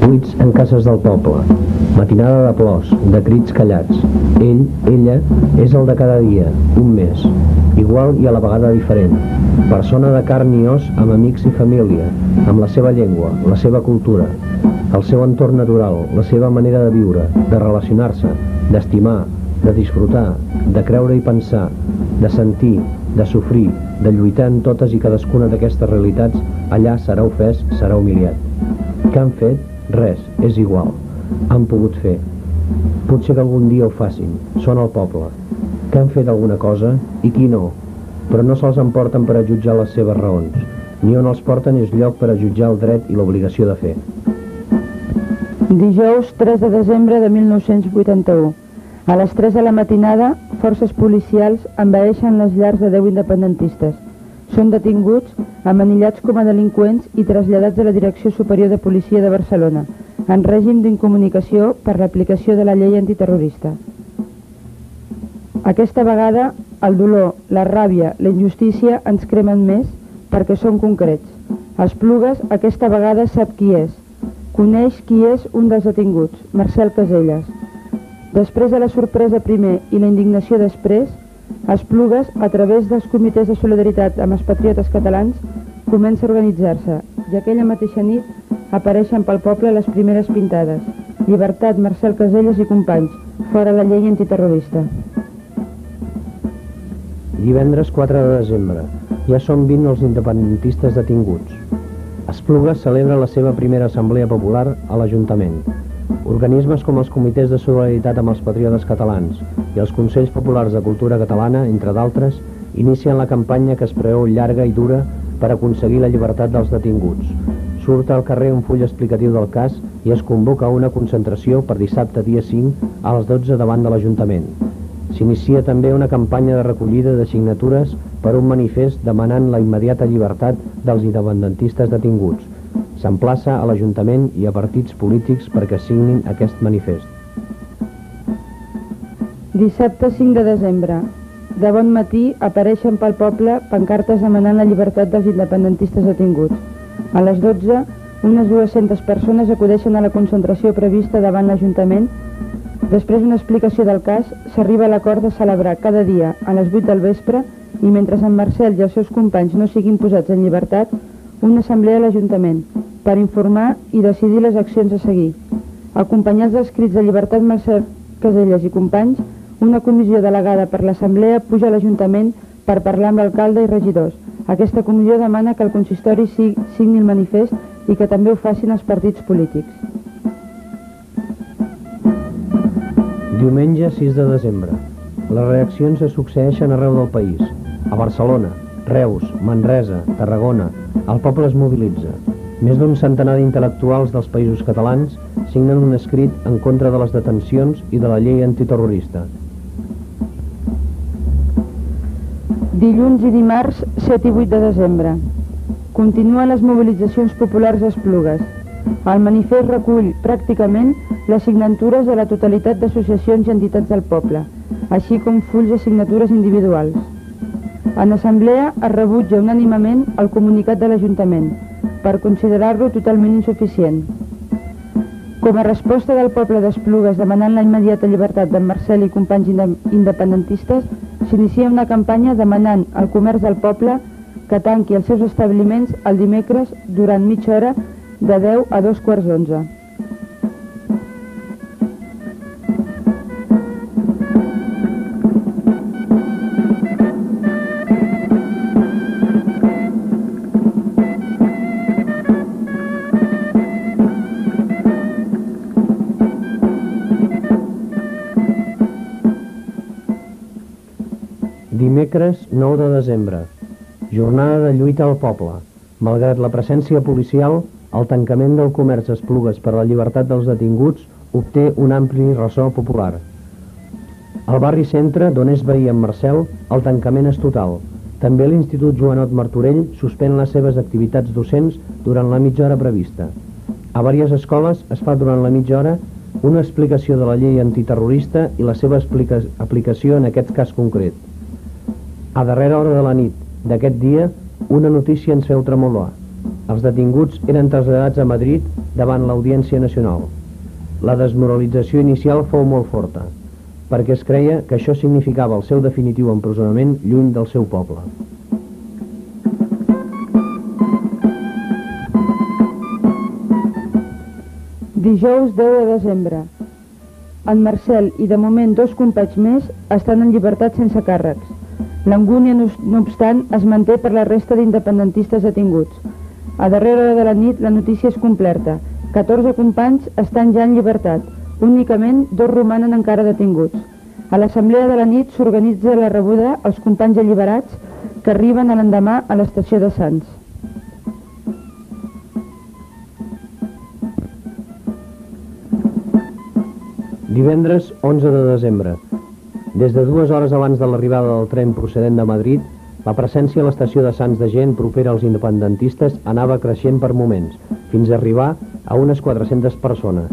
Buits en cases del poble, matinada de plors, de crits callats. Ell, ella, és el de cada dia, un més, igual i a la vegada diferent. Persona de carn i os amb amics i família, amb la seva llengua, la seva cultura, el seu entorn natural, la seva manera de viure, de relacionar-se, d'estimar, de disfrutar, de creure i pensar, de sentir, de sofrir, de lluitar en totes i cadascuna d'aquestes realitats. Allà serà ofès, serà humiliat. Què han fet? Res, és igual. Han pogut fer. Potser que algun dia ho facin. Són el poble. Que han fet alguna cosa i qui no. Però no se'ls emporten per a jutjar les seves raons. Ni on els porten és lloc per a jutjar el dret i l'obligació de fer. Dijous 3 de desembre de 1981. A les 3 de la matinada, forces policials envaeixen les llars de 10 independentistes. Són detinguts, amanillats com a delinqüents i traslladats a la Direcció Superior de Policia de Barcelona, en règim d'incomunicació per l'aplicació de la llei antiterrorista. Aquesta vegada, el dolor, la ràbia, la injustícia ens cremen més perquè són concrets. Esplugues aquesta vegada sap qui és. Coneix qui és un dels detinguts, Marcel Caselles. Després de la sorpresa primer i la indignació després, Esplugues, a través dels comitès de solidaritat amb els patriotes catalans, comença a organitzar-se i aquella mateixa nit apareixen pel poble les primeres pintades: Llibertat, Marcel Caselles i companys, fora la llei antiterrorista. Divendres 4 de desembre. Ja són 20 els independentistes detinguts. Esplugues celebra la seva primera assemblea popular a l'Ajuntament. Organismes com els comitès de solidaritat amb els patriotes catalans i els Consells Populars de Cultura Catalana, entre d'altres, inicien la campanya que es preveu llarga i dura per aconseguir la llibertat dels detinguts. Surt al carrer un full explicatiu del cas i es convoca una concentració per dissabte dia 5 a les 12 davant de l'Ajuntament. S'inicia també una campanya de recollida de signatures per un manifest demanant la immediata llibertat dels independentistes detinguts. S'emplaça a l'Ajuntament i a partits polítics perquè signin aquest manifest. Dissabte 5 de desembre. De bon matí apareixen pel poble pancartes demanant la llibertat dels independentistes detinguts. A les 12, unes 200 persones acudeixen a la concentració prevista davant l'Ajuntament. Després d'una explicació del cas, s'arriba a l'acord de celebrar cada dia a les 8 del vespre i mentre en Marcel i els seus companys no siguin posats en llibertat, una assemblea a l'Ajuntament per informar i decidir les accions a seguir. Acompanyats dels crits de llibertat Marcel Caselles i companys, una comissió delegada per l'Assemblea puja a l'Ajuntament per parlar amb l'alcalde i regidors. Aquesta comissió demana que el consistori signi el manifest i que també ho facin els partits polítics. Diumenge 6 de desembre. Les reaccions se succeeixen arreu del país. A Barcelona, Reus, Manresa, Tarragona, el poble es mobilitza. Més d'un centenar d'intel·lectuals dels països catalans signen un escrit en contra de les detencions i de la llei antiterrorista. Dilluns i dimarts 7 i 8 de desembre. Continuen les mobilitzacions populars a Esplugues. El manifest recull pràcticament les signatures de la totalitat d'associacions i entitats del poble, així com fulls de signatures individuals. En assemblea es rebutja unànimement el comunicat de l'Ajuntament per considerar-lo totalment insuficient. Com a resposta del poble d'Esplugues demanant la immediata llibertat d'en Marcel i companys independentistes, s'inicia una campanya demanant al comerç del poble que tanqui els seus establiments el dimecres durant mitja hora de 10 a 2:15. Dimecres 9 de desembre. Jornada de lluita al poble. Malgrat la presència policial, el tancament del comerç a Esplugues per la llibertat dels detinguts obté un ampli ressò popular. Al barri centre, d'on és veí en Marcel, el tancament és total. També l'Institut Joanot Martorell suspèn les seves activitats docents durant la mitja hora prevista. A diverses escoles es fa durant la mitja hora una explicació de la llei antiterrorista i la seva aplicació en aquest cas concret. A darrera hora de la nit d'aquest dia, una notícia ens feu tremolar. Els detinguts eren traslladats a Madrid davant l'Audiència Nacional. La desmoralització inicial fou molt forta, perquè es creia que això significava el seu definitiu empresonament lluny del seu poble. Dijous 10 de desembre. En Marcel i de moment 2 companys més estan en llibertat sense càrrecs. L'angúnia, no obstant, es manté per la resta d'independentistes detinguts. A darrera hora de la nit la notícia és completa. 14 companys estan ja en llibertat. Únicament 2 romanen encara detinguts. A l'assemblea de la nit s'organitza la rebuda als companys alliberats que arriben a l'endemà a l'estació de Sants. Divendres 11 de desembre. Des de 2 hores abans de l'arribada del tren procedent de Madrid, la presència a l'estació de Sants de gent propera als independentistes anava creixent per moments, fins a arribar a unes 400 persones.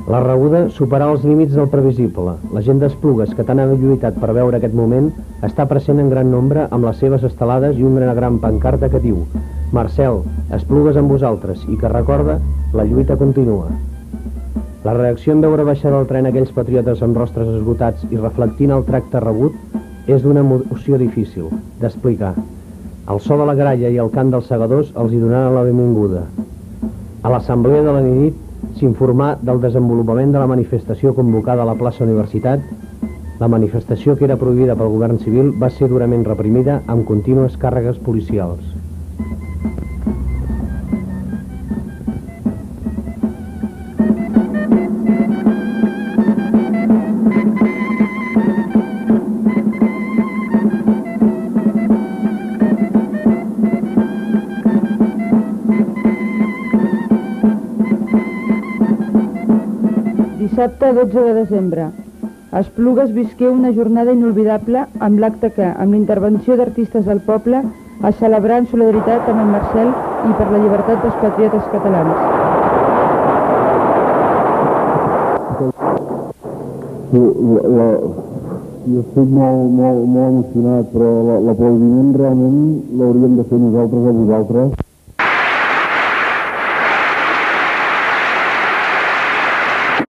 La rebuda superà els límits del previsible. La gent d'Esplugues, que tant ha lluitat per veure aquest moment, està present en gran nombre amb les seves estelades i una gran pancarta que diu: Marcel, Esplugues amb vosaltres, i que recorda: la lluita continua. La reacció en veure baixar del tren aquells patriotes amb rostres esgotats i reflectint el tracte rebut és d'una emoció difícil d'explicar. El so de la gralla i el cant dels segadors els hi donaren la benvinguda. A l'assemblea de la nit s'informà del desenvolupament de la manifestació convocada a la plaça Universitat. La manifestació, que era prohibida pel govern civil, va ser durament reprimida amb contínues càrregues policials. Dissabte 12 de desembre. A Esplugues visqué una jornada inolvidable amb l'acte que, amb l'intervenció d'artistes del poble, es celebrà en solidaritat amb en Marcel i per la llibertat dels patriotes catalans. Jo estic molt emocionat, però l'aplaudiment realment l'hauríem de fer nosaltres a vosaltres.